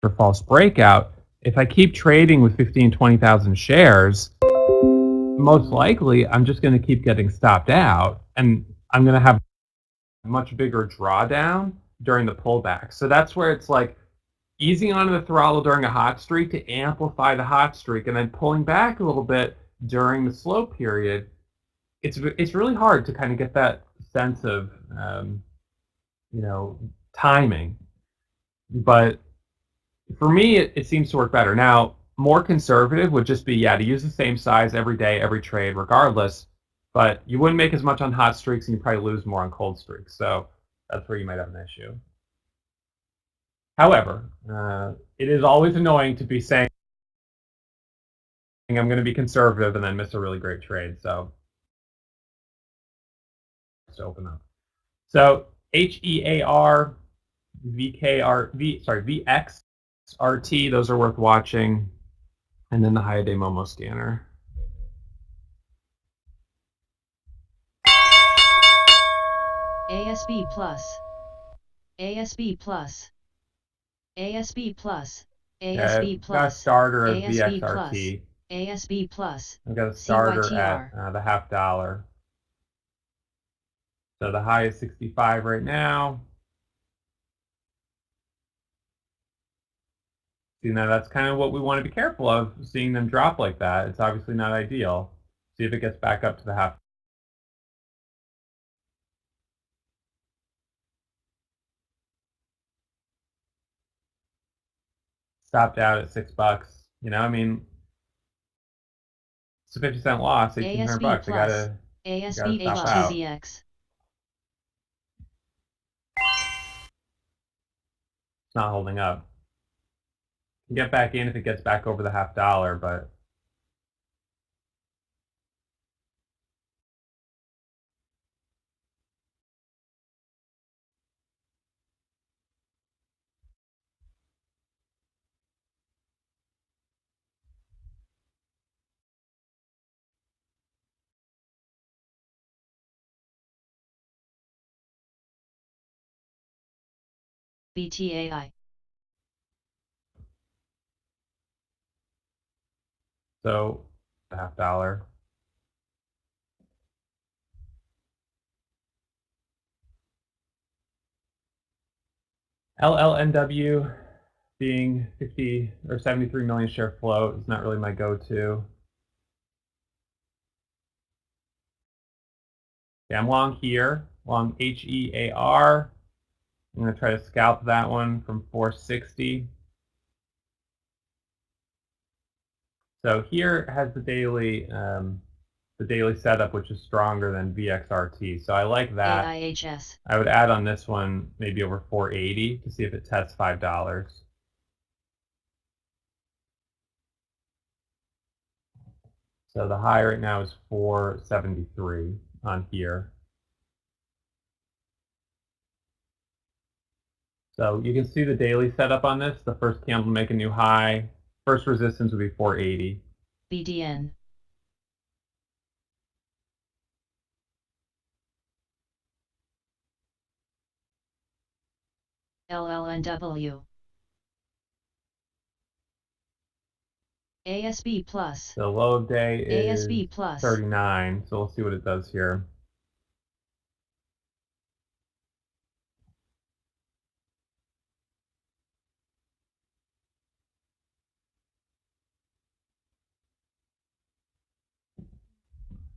or false breakout, if I keep trading with 15, 20,000 shares, most likely I'm just going to keep getting stopped out and I'm going to have a much bigger drawdown during the pullback. So that's where it's like easing onto the throttle during a hot streak to amplify the hot streak and then pulling back a little bit during the slow period. It's really hard to kind of get that sense of you know timing, but for me it seems to work better. Now, more conservative would just be to use the same size every day, every trade, regardless. But you wouldn't make as much on hot streaks, and you probably lose more on cold streaks. So that's where you might have an issue. However, it is always annoying to be saying I'm going to be conservative and then miss a really great trade. So just open up. So HEAR, VXRT, those are worth watching, and then the Hayate Momo scanner. ASB plus, ASB plus, ASB plus, ASB plus, got a starter of ASB VXRT. ASB plus, I've got a starter CYTR. at the $0.50. So the high is 65 right now. See, now that's kind of what we want to be careful of, seeing them drop like that. It's obviously not ideal. See if it gets back up to the half. Stopped out at $6. You know, I mean, it's a 50-cent loss, 1,800 bucks. I gotta stop out. ASB+HTVX. It's not holding up. You can get back in if it gets back over the $0.50, but BTAI. so the $0.50. LLNW being 50 or 73 million share float is not really my go-to. Okay, I'm long here, long HEAR. I'm going to try to scalp that one from 460. So here has the daily setup, which is stronger than VXRT. So I like that. AIHS. I would add on this one maybe over 480 to see if it tests $5. So the high right now is 473 on here. So you can see the daily setup on this. The first candle to make a new high. First resistance would be 480. BDN. LLNW. ASB plus. The low of day is ASB plus. 39. So we'll see what it does here.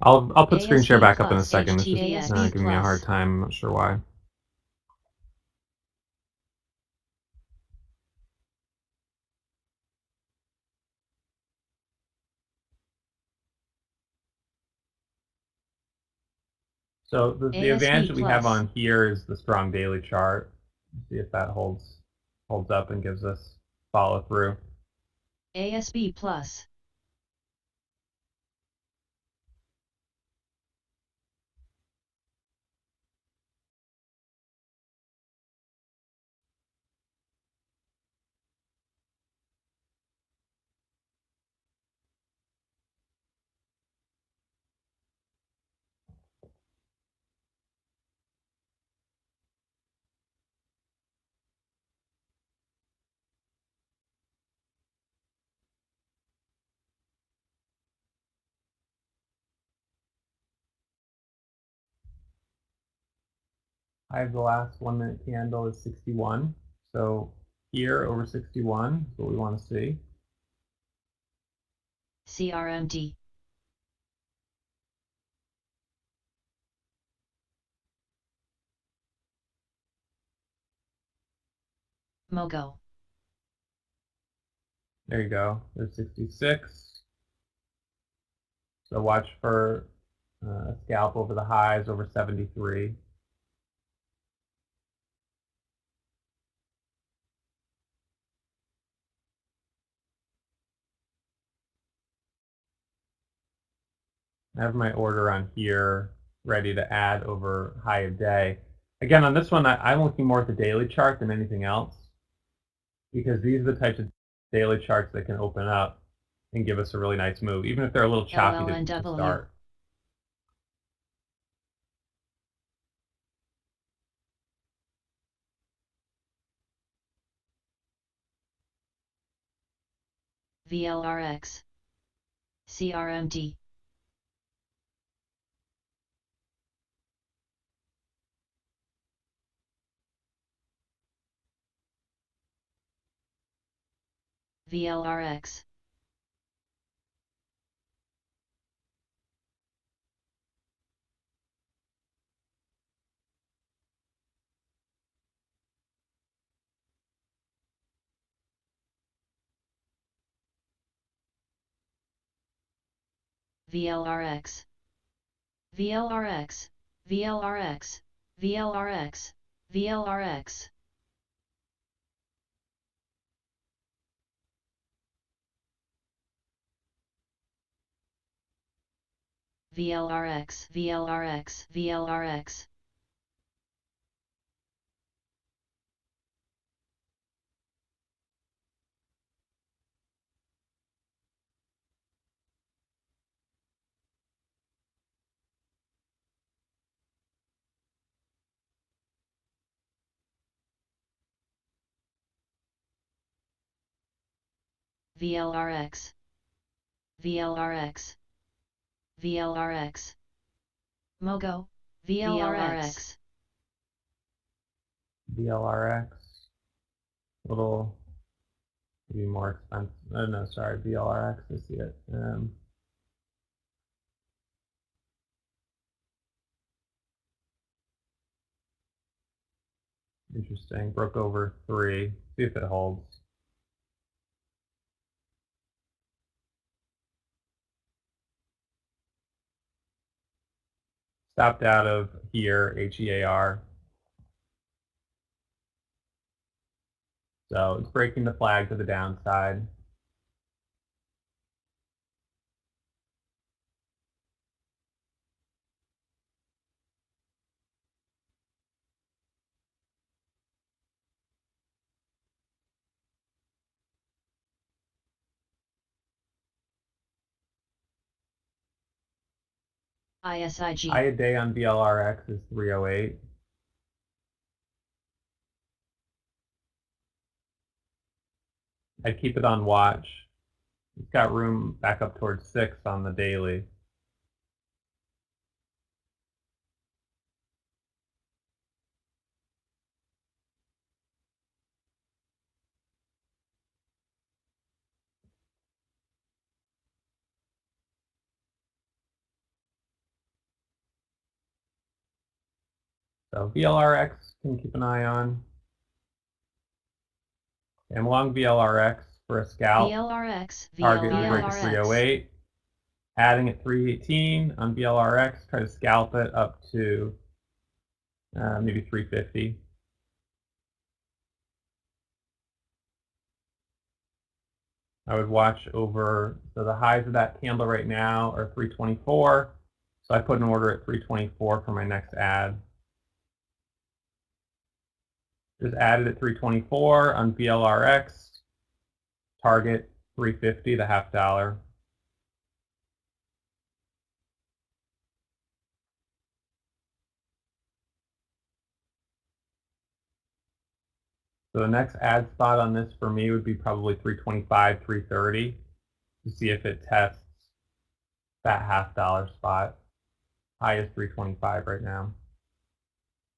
I'll put screen share back up in a second. It's just giving me a hard time. I'm not sure why. So the advantage that we have on here is the strong daily chart. Let's see if that holds up and gives us follow through. ASB plus. high of the last 1 minute candle is 61. So here over 61 is what we want to see. CRMD. Mogo. There you go. There's 66. So watch for a scalp over the highs over 73. I have my order on here ready to add over high of day. Again, on this one, I'm looking more at the daily chart than anything else, because these are the types of daily charts that can open up and give us a really nice move, even if they're a little choppy to start. VLRX. CRMD. VLRX. VLRX. VLRX. VLRX. VLRX. VLRX. VLRX. VLRX. VLRX. VLRX. VLRX. VLRX. Mogo. VLRX. VLRX. A little, maybe more expensive. Oh, no, sorry, VLRX. I see it. Interesting. Broke over 3. See if it holds. Stopped out of here, HEAR. So it's breaking the flag to the downside. ISIG. High a day on VLRX is 308. I'd keep it on watch. It's got room back up towards 6 on the daily. So VLRX can keep an eye on. I'm along VLRX for a scalp. VLRX. Target would break 308. Adding at 318 on VLRX. Try to scalp it up to maybe 350. I would watch over, so the highs of that candle right now are 324. So I put an order at 324 for my next ad. Just added at 324 on VLRX. Target 350, the half dollar. So the next ad spot on this for me would be probably 325, 330 to see if it tests that half dollar spot. High is 325 right now.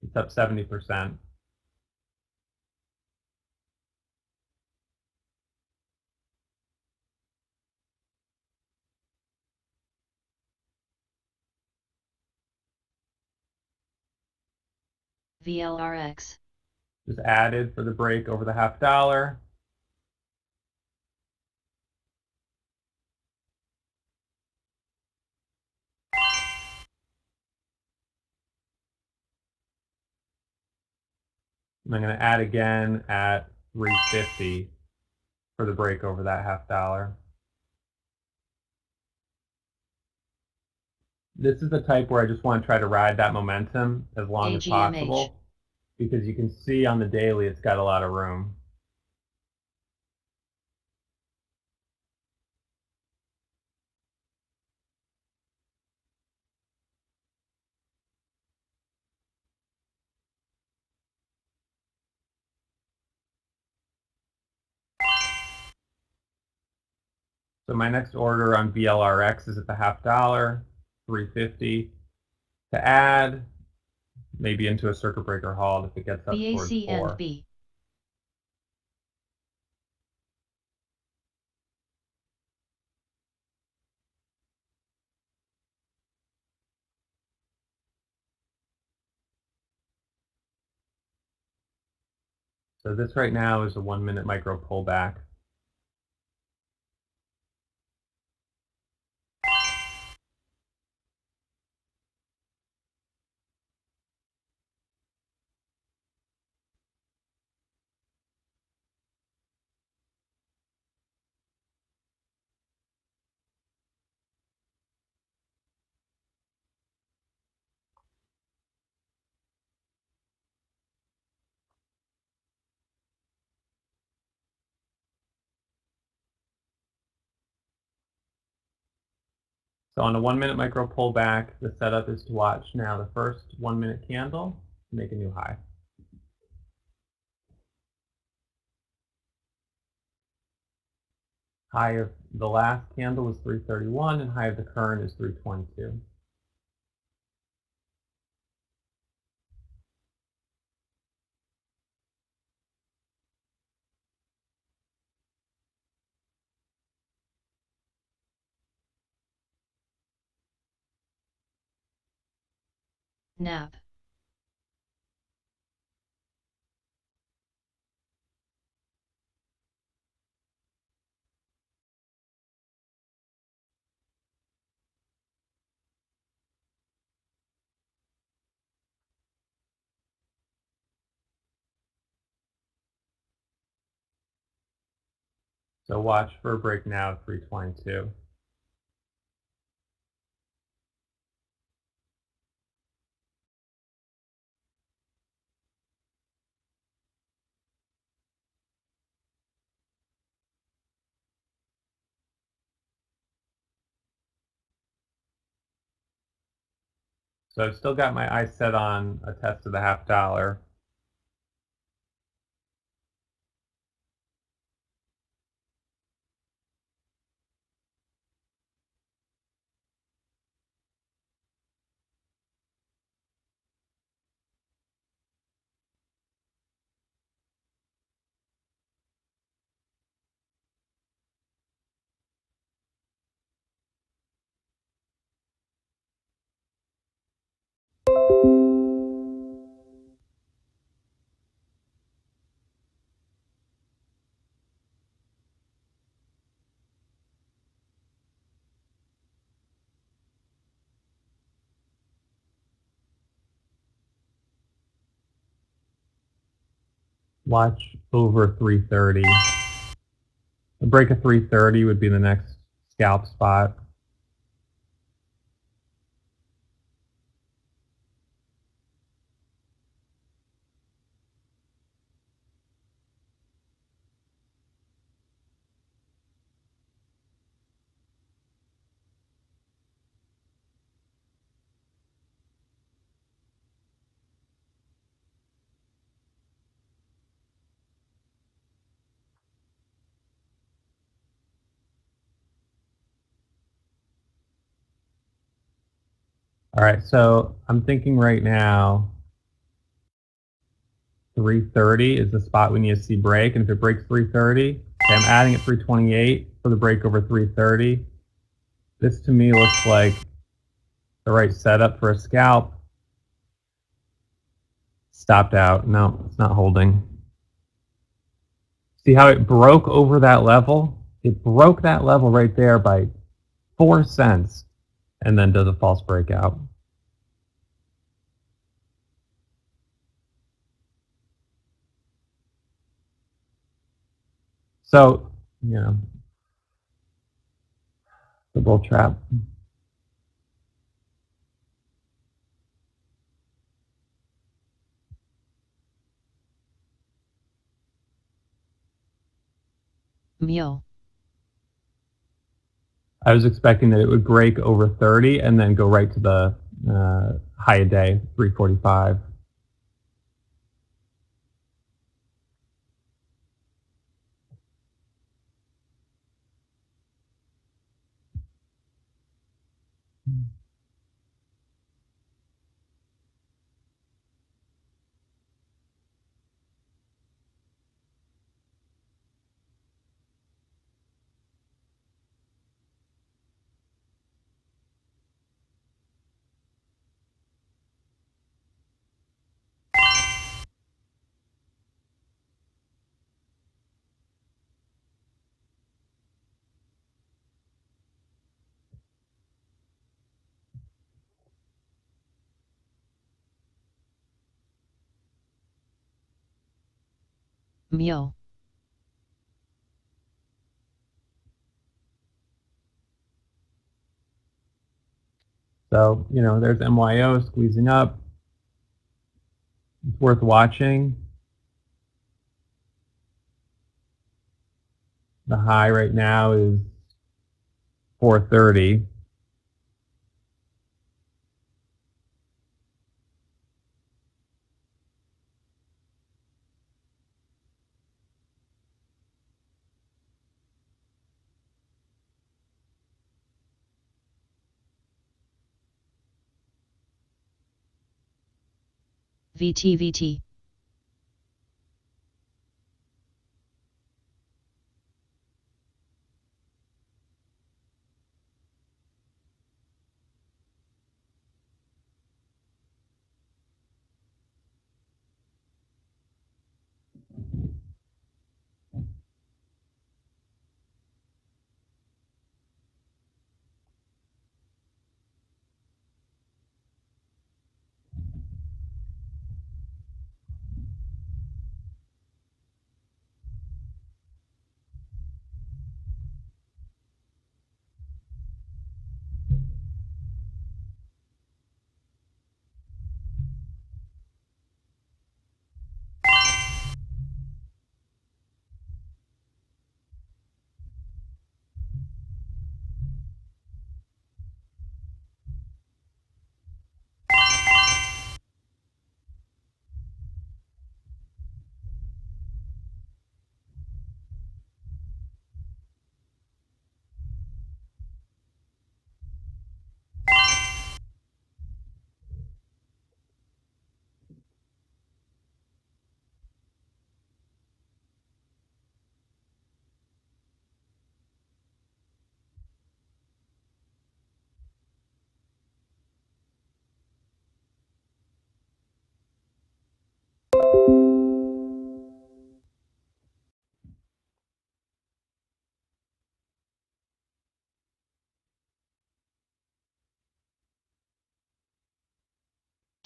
It's up 70%. VLRX. Just added for the break over the $0.50. And I'm going to add again at 350 for the break over that $0.50. This is the type where I just want to try to ride that momentum as long as possible, because you can see on the daily it's got a lot of room. So my next order on VLRX is at the $0.50, 350 to add, maybe into a circuit breaker halt if it gets up towards 4. BACNB. So this right now is a 1-minute micro pullback. So on a 1-minute micro pullback, the setup is to watch now the first 1-minute candle to make a new high. High of the last candle was 331 and high of the current is 322. NAP. So watch for a break now at 322. So I've still got my eyes set on a test of the $0.50. Watch over 330. A break of 330 would be the next scalp spot. All right, so I'm thinking right now 330 is the spot we need to see break, and if it breaks 330, okay, I'm adding at 328 for the break over 330. This to me looks like the right setup for a scalp. Stopped out. No, it's not holding. See how it broke over that level? It broke that level right there by 4 cents and then does a false breakout. So, the bull trap. Mule. I was expecting that it would break over 30 and then go right to the high a day, 345. Mule. So, there's MYO squeezing up. It's worth watching. The high right now is 430. VT.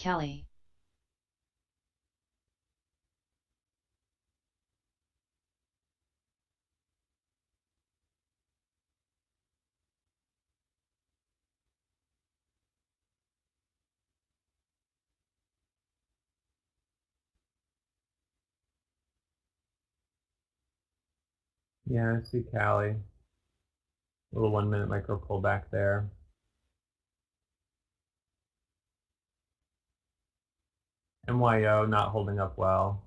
Cali. Yeah, I see Cali. Little 1 minute micro pullback there. MYO not holding up well.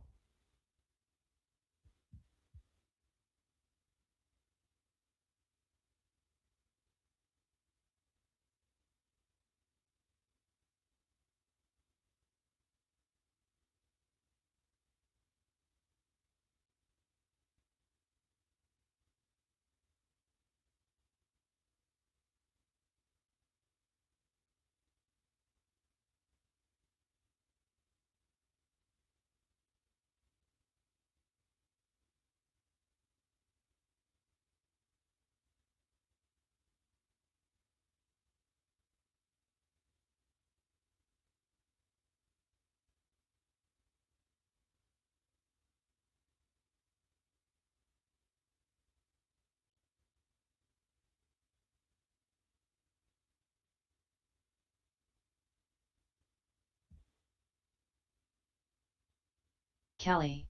Cali,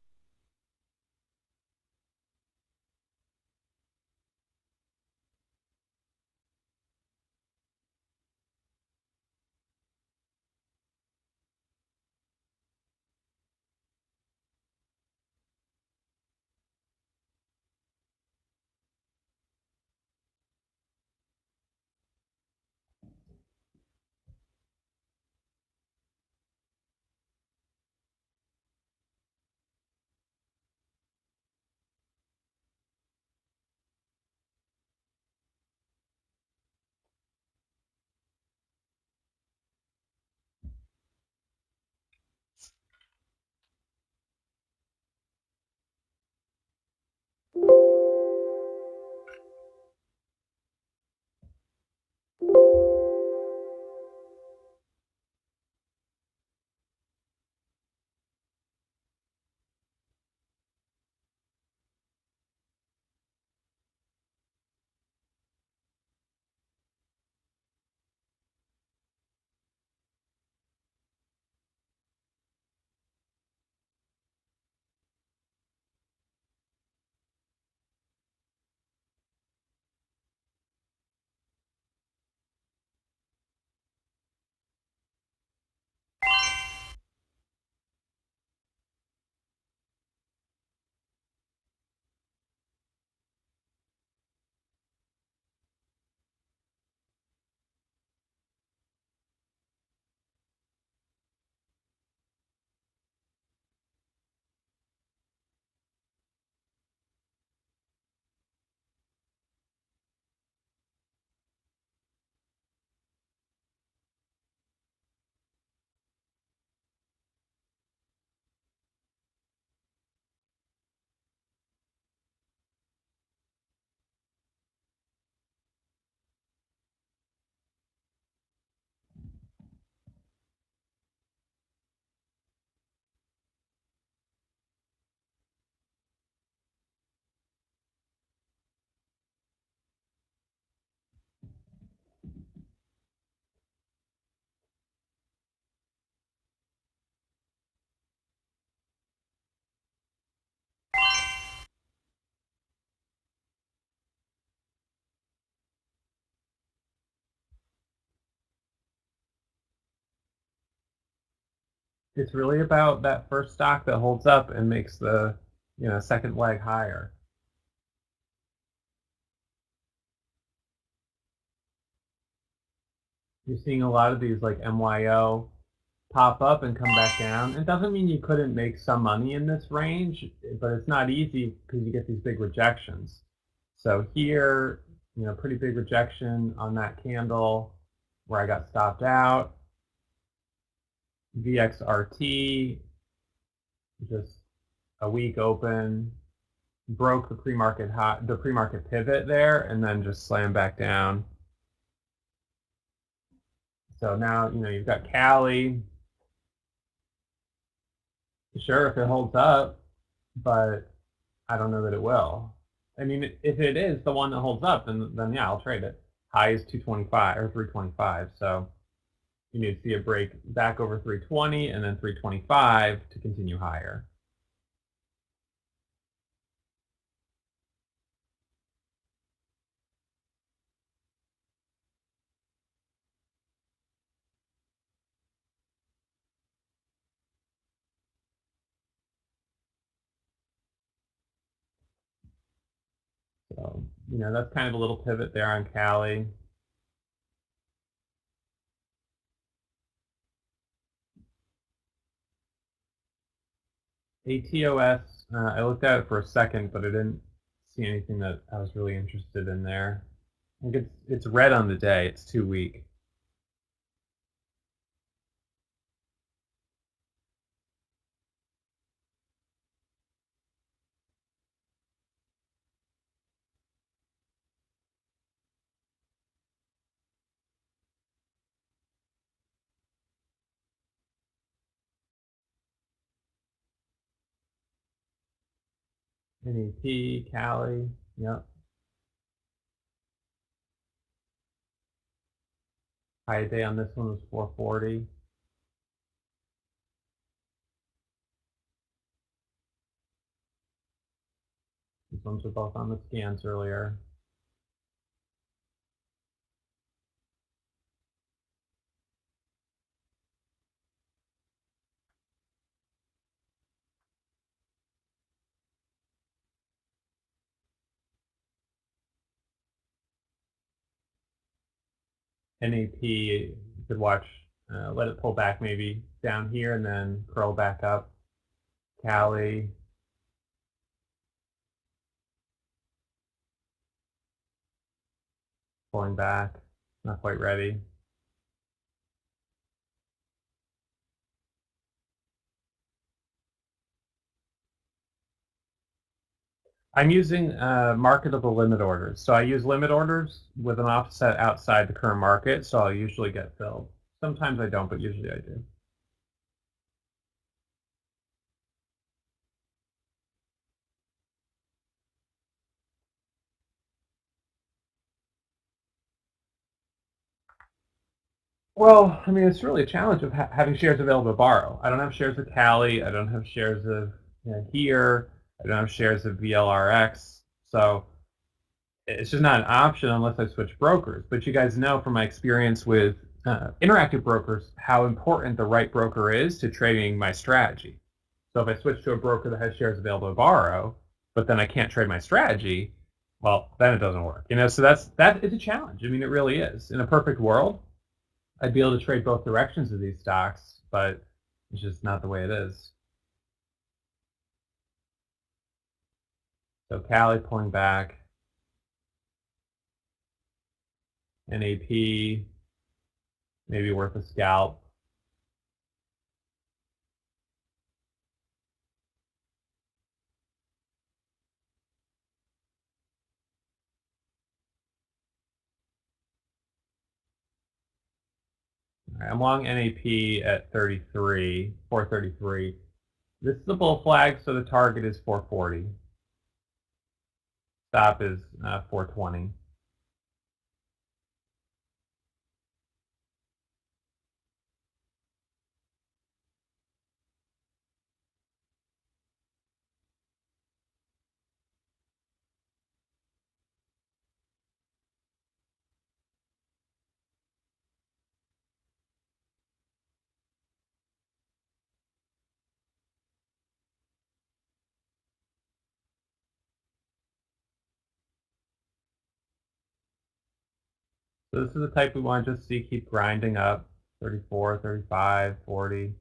It's really about that first stock that holds up and makes the second leg higher. You're seeing a lot of these like MYO pop up and come back down. It doesn't mean you couldn't make some money in this range, but it's not easy because you get these big rejections. So here, pretty big rejection on that candle where I got stopped out. VXRT, just a weak open, broke the pre-market high, the pre-market pivot there, and then just slammed back down. So now, you've got Cali. Sure, if it holds up, but I don't know that it will. I mean, if it is the one that holds up, then yeah, I'll trade it. High is 225 or 325, so you need to see a break back over 320 and then 325 to continue higher. So, that's kind of a little pivot there on Cali. ATOS, I looked at it for a second, but I didn't see anything that I was really interested in there. I think it's red on the day. It's too weak. NEP, Cali, yep. High day on this one was 440. ones were both on the scans earlier. NAP, you could watch, let it pull back maybe down here and then curl back up. Cali, pulling back, not quite ready. I'm using marketable limit orders. So I use limit orders with an offset outside the current market, so I'll usually get filled. Sometimes I don't, but usually I do. Well, I mean, it's really a challenge of having shares available to borrow. I don't have shares of Cali. I don't have shares of here. I don't have shares of VLRX. So it's just not an option unless I switch brokers. But you guys know from my experience with interactive brokers how important the right broker is to trading my strategy. So if I switch to a broker that has shares available to borrow, but then I can't trade my strategy, well, then it doesn't work. So that is a challenge. I mean, it really is. In a perfect world, I'd be able to trade both directions of these stocks, but it's just not the way it is. So Cali pulling back, NAP maybe worth a scalp. All right, I'm long NAP at 33, 433. This is the bull flag, so the target is 440. Stop is 420. So this is the type we want to just see keep grinding up, 34, 35, 40.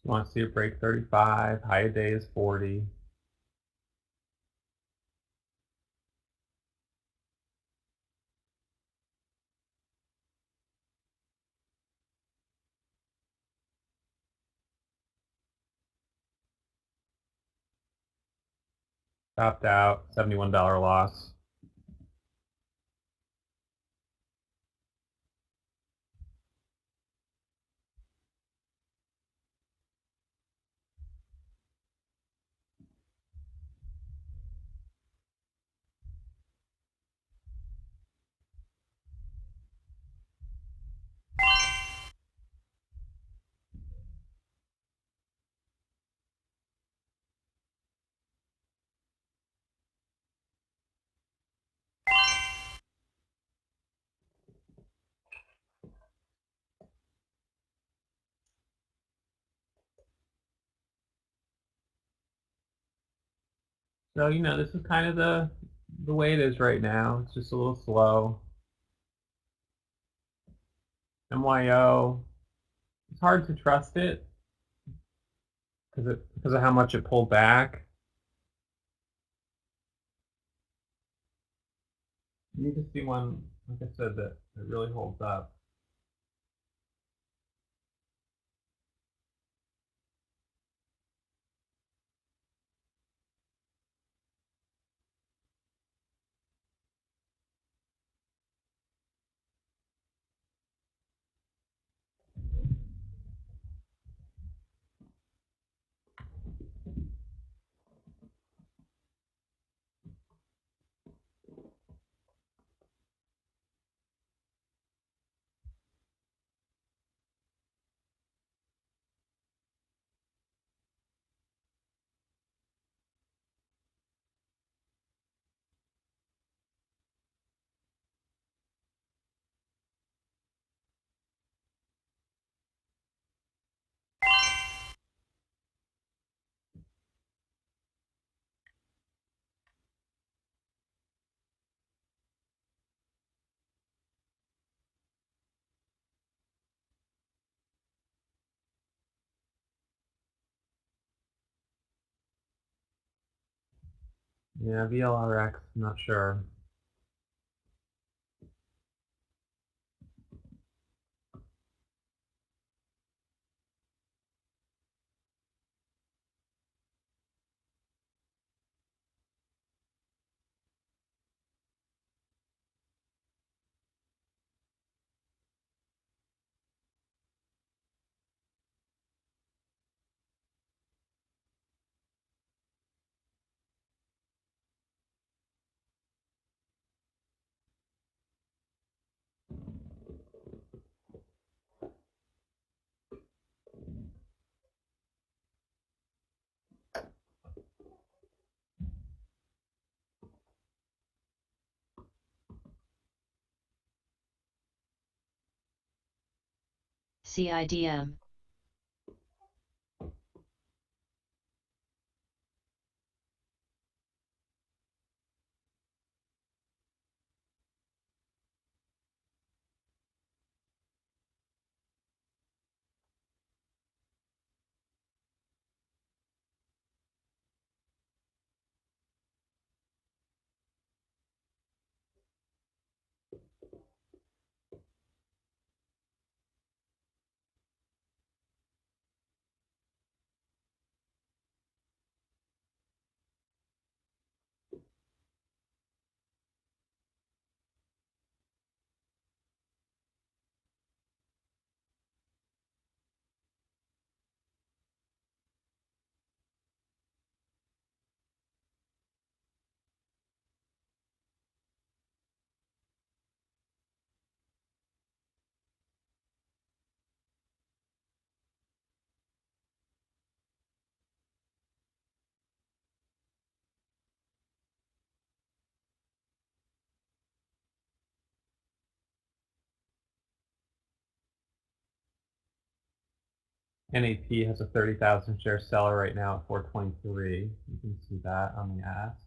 You want to see it break 35, high of day is 40. Stopped out, $71 loss. So, this is kind of the the way it is right now. It's just a little slow. MYO, it's hard to trust it because of how much it pulled back. You need to see one, like I said, that it really holds up. Yeah, VLRX, I'm not sure. CIDM. NAP has a 30,000 share seller right now at 423. You can see that on the ask.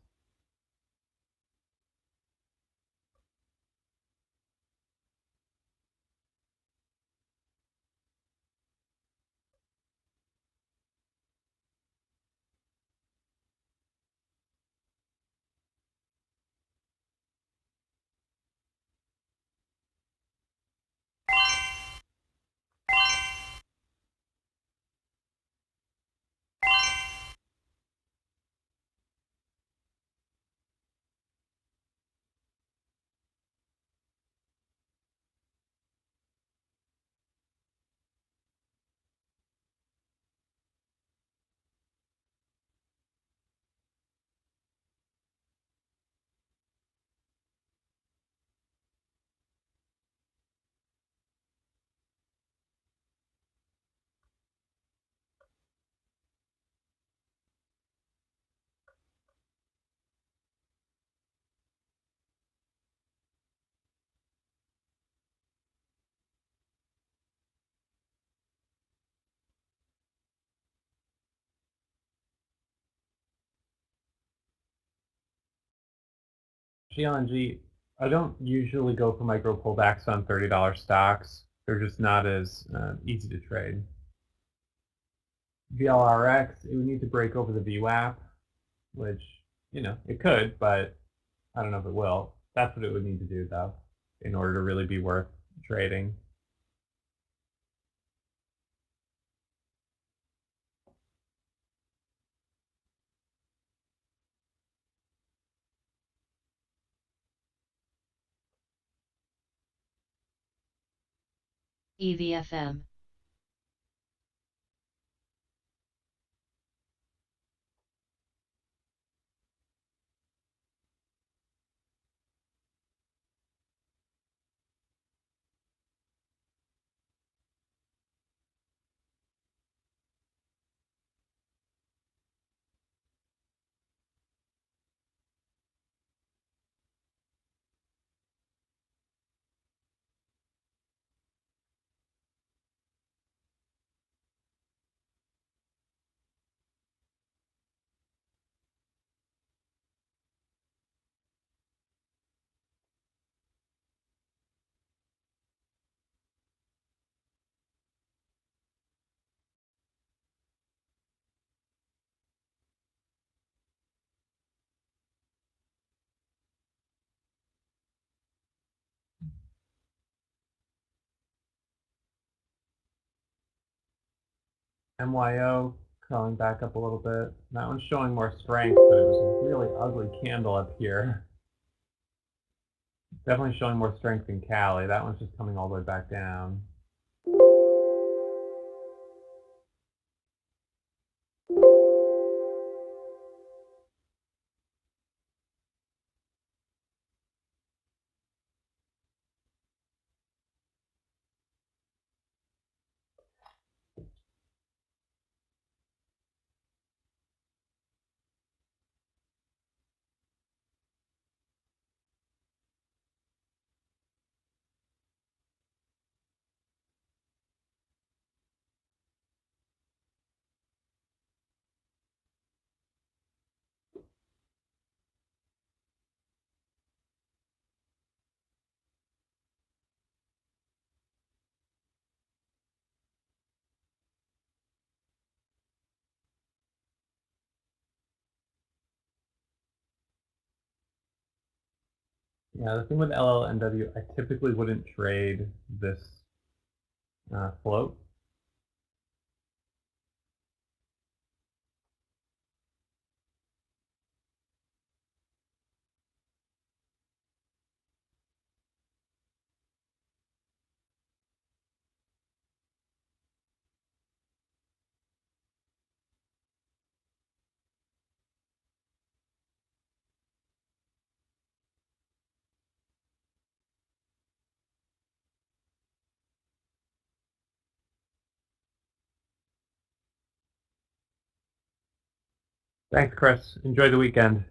GLNG, I don't usually go for micro pullbacks on $30 stocks. They're just not as easy to trade. VLRX, it would need to break over the VWAP, which, it could, but I don't know if it will. That's what it would need to do, though, in order to really be worth trading. EVFM. MYO crawling back up a little bit. That one's showing more strength, but it was a really ugly candle up here. Definitely showing more strength in Cali. That one's just coming all the way back down. Yeah, the thing with LLNW, I typically wouldn't trade this float. Thanks, Chris. Enjoy the weekend.